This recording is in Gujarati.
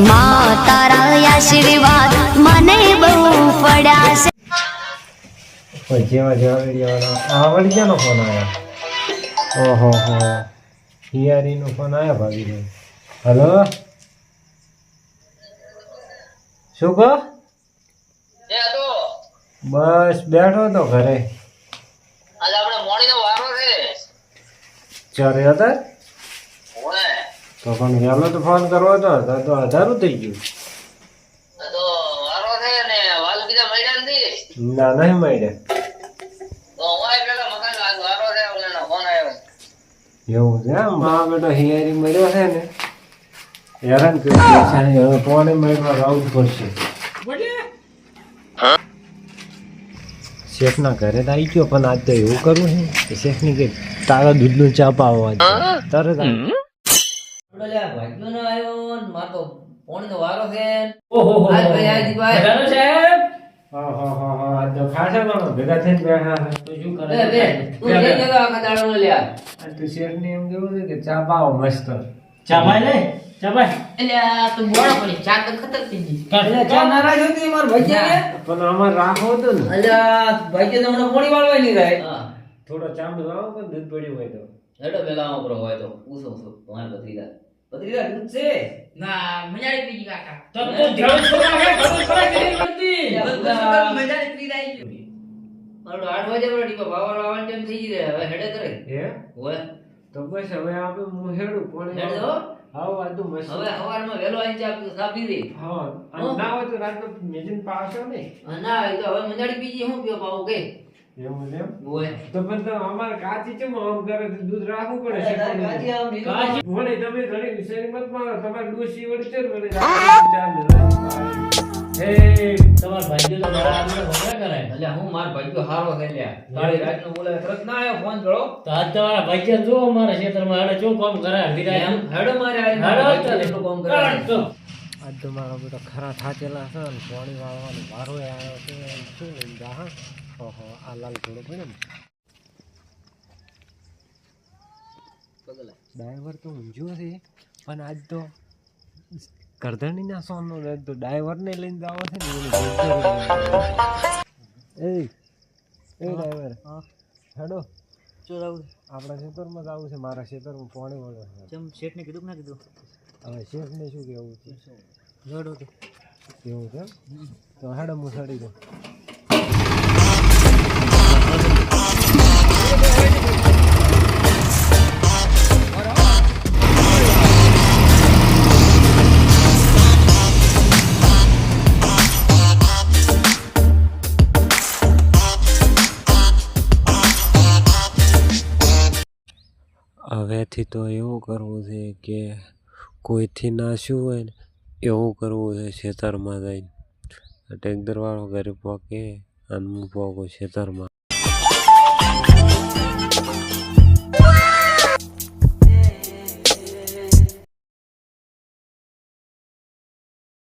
માં તારા આશીર્વાદ મને બહુ પડ્યા છે. જેવા જેવા વિડીયો વળી ક્યાંનો ફોન આવ્યો? ઓહો હો, હિયારીનો ફોન આવ્યો ભાભી. હલો, શું કહો? બસ બેઠો તો ઘરે. ચારે હતા તો પણ વહેલો તો ફોન કરવો હતો તો અધારું થઈ ગયું. ના નહીં મળ્યા. એવું છે એમ? હા બેટો હિયારી મળ્યો છે ને, હેરાન કર્યું છે. હવે ફોને મળવા આવવું પડશે. શેઠના ઘરે તો આવી ગયો પણ આજ તો એવું કરવું છે કે શેઠની કે તારા દૂધનું ચા પાવવા તરત ભેગા થઈને બેઠા. તું શેઠને એમ કેવું છે કે ચા પાવો મસ્ત. ચા ભાઈ લે ચા ભાઈ. પણ અમારે રાખવો હતો ને. થોડો ચાંદ લાવો પણ દૂધ પડ્યું હોય તો. તો બસ હવે આપણે હું હેડું પણ આવો આજુ મસ્ત. હવે સવારમાં વેલો આવી જા સાપી દે. હા અને ના હોય તો રાતનો મેજિન પાવશો ને. ના એ તો હવે મંજાડી બીજી હું પીવો પાવ કે એવું છે એમ? ઓય તો પણ તો અમારે કાચી ચમ આમ કરે તો દૂધ રાખવું પડે છે. કાચી આવ નીકળ. વળી તમે ઘણી વિષય મત મારો. તમારે ડોસી વળી છે વળી ચાલ એ તમાર ભાઈ તો મારા આદમે ભગા કરે. અલ્યા હું માર ભાઈ તો હારો થઈ લ્યા. કાળી રાત નો બોલે તરત ના આયો ફોન કરો. તો આજ તમારા ભાઈ જો અમારા ક્ષેત્રમાં હેડે જો કામ કરે વિરાજ. એમ હેડો મારે આ એટલું કામ કરે. આજ તો મારો બેટો ખરા થાચેલા છે ને પાણી વાળવાનો વારો આવ્યો છે. શું લઈને જા? હા ઓહો આ લાલ ઘોડો પડ્યો ને. ડ્રાઈવર તો ઊંઝો છે પણ આજ તો કરધણી ના સોનો તો ડ્રાઈવરને લઈને જાવ છે ને. એ ડ્રાઈવર હેડો આપણા ખેતરમાં જ આવું છે. મારા ખેતરમાં પાણી વળે છે. શેઠને કીધું ના કીધું? હવે શેઠને શું કેવું છે? હેડો તો કેવું છે તો હેડો હું સડી દઉં. હવેથી તો એવું કરવું છે કે કોઈથી ના શું હોય ને એવું કરવું છે. ખેતરમાં જઈને ટેક્ટરવાળો ઘરે પોકે અને હું પોકું ખેતરમાં.